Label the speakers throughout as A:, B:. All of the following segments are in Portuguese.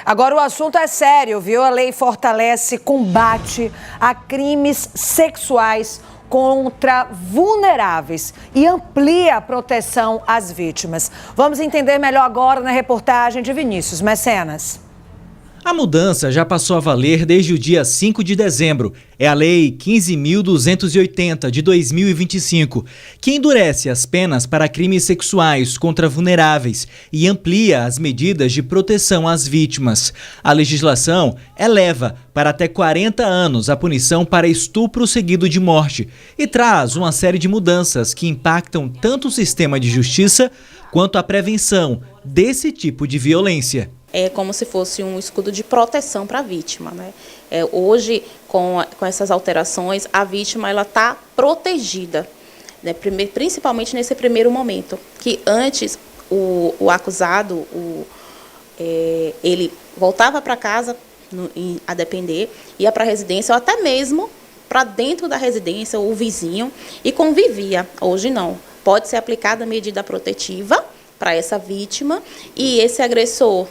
A: Agora o assunto é sério, viu? A lei fortalece combate a crimes sexuais contra vulneráveis e amplia a proteção às vítimas. Vamos entender melhor agora na reportagem de Vinícius Mecenas.
B: A mudança já passou a valer desde o dia 5 de dezembro. É a Lei 15.280 de 2025, que endurece as penas para crimes sexuais contra vulneráveis e amplia as medidas de proteção às vítimas. A legislação eleva para até 40 anos a punição para estupro seguido de morte e traz uma série de mudanças que impactam tanto o sistema de justiça quanto a prevenção desse tipo de violência.
C: É como se fosse um escudo de proteção para a vítima, né? Hoje, com essas alterações, a vítima está protegida, né? Principalmente nesse primeiro momento, que antes o acusado ele voltava para casa a depender, ia para a residência ou até mesmo para dentro da residência, o vizinho, e convivia. Hoje não. Pode ser aplicada a medida protetiva para essa vítima e esse agressor,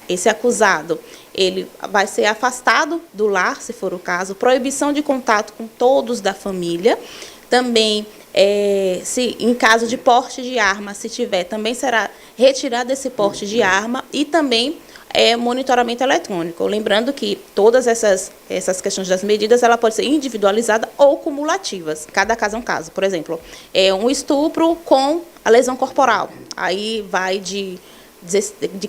C: esse acusado, ele vai ser afastado do lar, se for o caso, proibição de contato com todos da família. Também, se em caso de porte de arma, se tiver, também será retirado esse porte de arma e também monitoramento eletrônico. Lembrando que todas essas questões das medidas, ela pode ser individualizada ou cumulativas. Cada caso é um caso. Por exemplo, um estupro com a lesão corporal. Aí vai de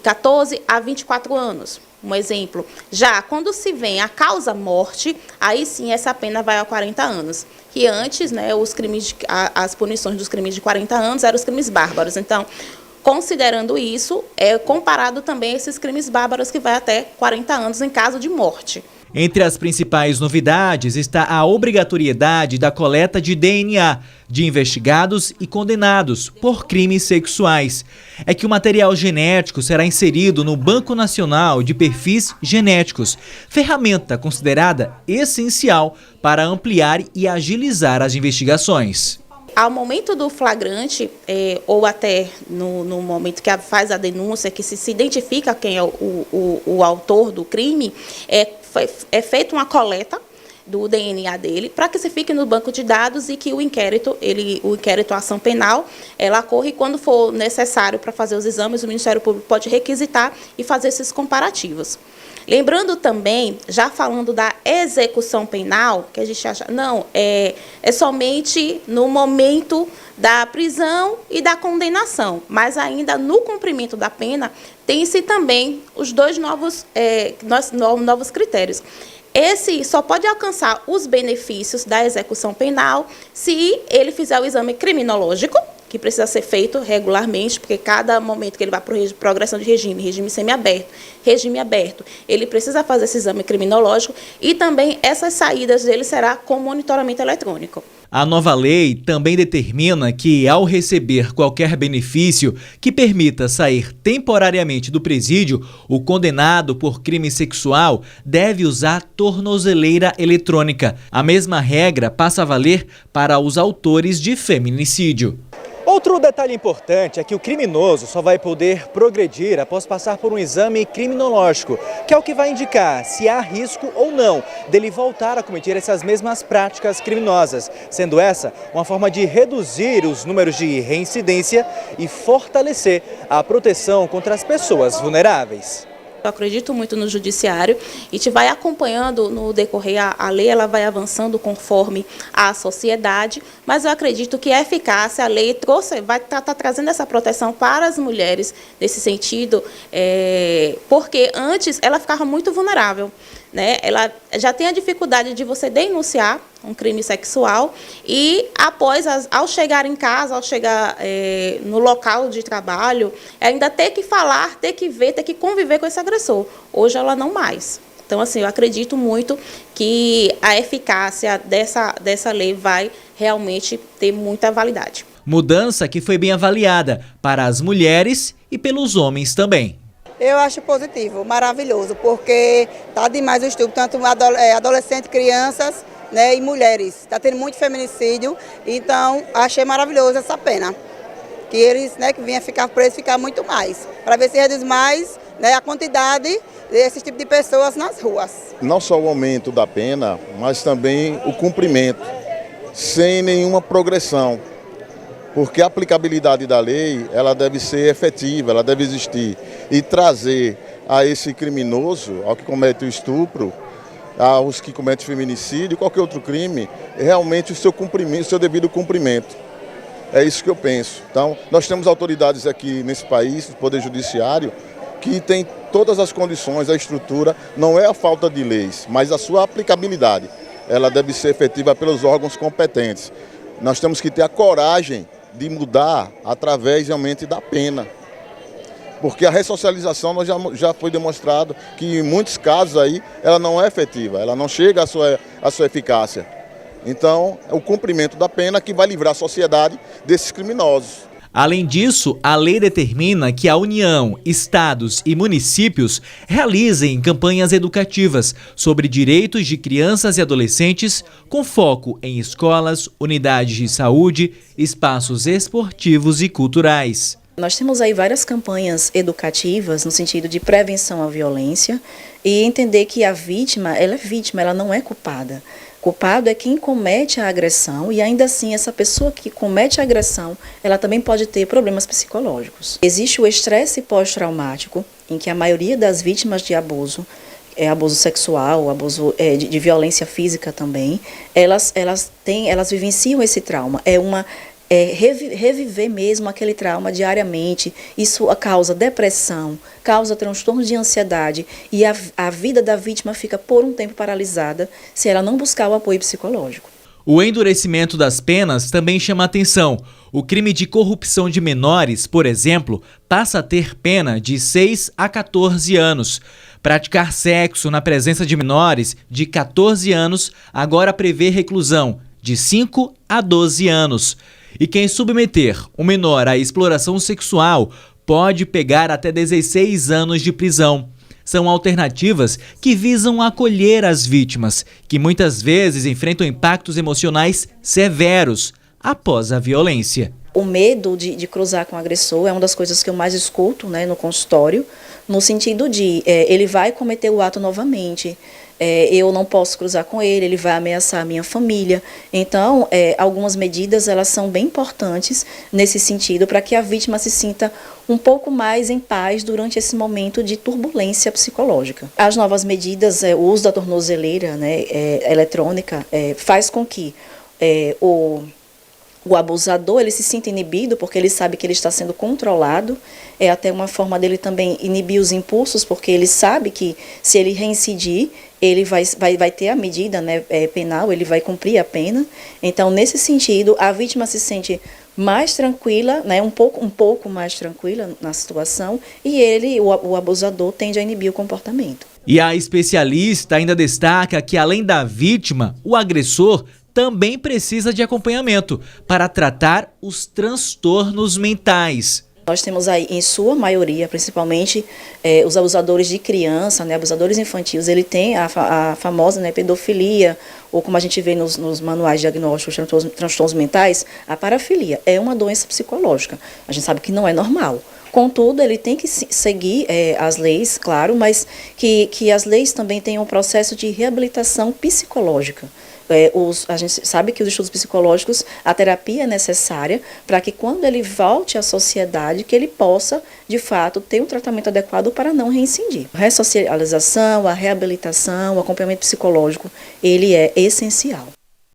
C: 14 a 24 anos, um exemplo. Já quando se vem a causa morte, aí sim essa pena vai a 40 anos. Que antes, né, as punições dos crimes de 40 anos eram os crimes bárbaros. Então, considerando isso, comparado também a esses crimes bárbaros que vai até 40 anos em caso de morte.
B: Entre as principais novidades está a obrigatoriedade da coleta de DNA de investigados e condenados por crimes sexuais. É que o material genético será inserido no Banco Nacional de Perfis Genéticos, ferramenta considerada essencial para ampliar e agilizar as investigações.
C: Ao momento do flagrante, ou até no momento que faz a denúncia, que se identifica quem é o autor do crime, é feita uma coleta do DNA dele, para que se fique no banco de dados e que o inquérito, a ação penal, ela ocorre quando for necessário para fazer os exames, o Ministério Público pode requisitar e fazer esses comparativos. Lembrando também, já falando da execução penal, que a gente acha, não, é somente no momento da prisão e da condenação, mas ainda no cumprimento da pena, tem-se também os dois novos critérios. Esse só pode alcançar os benefícios da execução penal se ele fizer o exame criminológico, que precisa ser feito regularmente, porque cada momento que ele vai para progressão de regime semiaberto, regime aberto, ele precisa fazer esse exame criminológico e também essas saídas dele será com monitoramento eletrônico.
B: A nova lei também determina que, ao receber qualquer benefício que permita sair temporariamente do presídio, o condenado por crime sexual deve usar tornozeleira eletrônica. A mesma regra passa a valer para os autores de feminicídio.
D: Outro detalhe importante é que o criminoso só vai poder progredir após passar por um exame criminológico, que é o que vai indicar se há risco ou não dele voltar a cometer essas mesmas práticas criminosas, sendo essa uma forma de reduzir os números de reincidência e fortalecer a proteção contra as pessoas vulneráveis.
C: Eu acredito muito no judiciário e te vai acompanhando no decorrer, a lei ela vai avançando conforme a sociedade, mas eu acredito que a eficácia, a lei vai estar trazendo essa proteção para as mulheres nesse sentido, porque antes ela ficava muito vulnerável, né? Ela já tem a dificuldade de você denunciar um crime sexual e ao chegar em casa, ao chegar no local de trabalho, ainda ter que falar, ter que ver, ter que conviver com esse agressor. Hoje ela não mais. Então, assim, eu acredito muito que a eficácia dessa lei vai realmente ter muita validade.
B: Mudança que foi bem avaliada para as mulheres e pelos homens também.
E: Eu acho positivo, maravilhoso, porque está demais o estupro, tanto adolescentes, crianças, né, e mulheres. Está tendo muito feminicídio, então achei maravilhoso essa pena. Que eles, né, que vinha ficar preso, ficar muito mais. Para ver se reduz mais né, a quantidade desse tipo de pessoas nas ruas.
F: Não só o aumento da pena, mas também o cumprimento, sem nenhuma progressão. Porque a aplicabilidade da lei, ela deve ser efetiva, ela deve existir. E trazer a esse criminoso, ao que comete o estupro, aos que cometem feminicídio, qualquer outro crime, realmente o seu cumprimento, o seu devido cumprimento. É isso que eu penso. Então, nós temos autoridades aqui nesse país, do Poder Judiciário, que tem todas as condições, a estrutura, não é a falta de leis, mas a sua aplicabilidade. Ela deve ser efetiva pelos órgãos competentes. Nós temos que ter a coragem de mudar através realmente da pena. Porque a ressocialização já foi demonstrado que em muitos casos aí ela não é efetiva, ela não chega à sua eficácia. Então, é o cumprimento da pena que vai livrar a sociedade desses criminosos.
B: Além disso, a lei determina que a União, estados e municípios realizem campanhas educativas sobre direitos de crianças e adolescentes, com foco em escolas, unidades de saúde, espaços esportivos e culturais.
G: Nós temos aí várias campanhas educativas no sentido de prevenção à violência e entender que a vítima, ela não é culpada. Culpado é quem comete a agressão e ainda assim essa pessoa que comete a agressão, ela também pode ter problemas psicológicos. Existe o estresse pós-traumático, em que a maioria das vítimas de abuso, abuso sexual, abuso de violência física também, elas vivenciam esse trauma. Reviver mesmo aquele trauma diariamente, isso causa depressão, causa transtorno de ansiedade e a vida da vítima fica por um tempo paralisada se ela não buscar o apoio psicológico.
B: O endurecimento das penas também chama atenção. O crime de corrupção de menores, por exemplo, passa a ter pena de 6 a 14 anos. Praticar sexo na presença de menores de 14 anos agora prevê reclusão de 5 a 12 anos. E quem submeter um menor à exploração sexual pode pegar até 16 anos de prisão. São alternativas que visam acolher as vítimas, que muitas vezes enfrentam impactos emocionais severos após a violência.
G: O medo de cruzar com o agressor é uma das coisas que eu mais escuto, né, no consultório, no sentido de ele vai cometer o ato novamente. Eu não posso cruzar com ele vai ameaçar a minha família. Então, algumas medidas elas são bem importantes nesse sentido para que a vítima se sinta um pouco mais em paz durante esse momento de turbulência psicológica. As novas medidas, o uso da tornozeleira, né, eletrônica, faz com que o abusador ele se sinta inibido, porque ele sabe que ele está sendo controlado. É até uma forma dele também inibir os impulsos, porque ele sabe que se ele reincidir, ele vai ter a medida, né, penal, ele vai cumprir a pena. Então, nesse sentido, a vítima se sente mais tranquila, né, um pouco mais tranquila na situação, e o abusador, tende a inibir o comportamento.
B: E a especialista ainda destaca que, além da vítima, o agressor também precisa de acompanhamento para tratar os transtornos mentais.
G: Nós temos aí, em sua maioria, principalmente os abusadores de criança, né, abusadores infantis, ele tem a famosa, né, pedofilia, ou como a gente vê nos manuais diagnósticos de transtornos mentais, a parafilia. É uma doença psicológica. A gente sabe que não é normal. Contudo, ele tem que seguir as leis, claro, mas que as leis também tenham um processo de reabilitação psicológica. A gente sabe que os estudos psicológicos, a terapia é necessária para que quando ele volte à sociedade, que ele possa, de fato, ter um tratamento adequado para não reincidir. A ressocialização, a reabilitação, o acompanhamento psicológico, ele é essencial.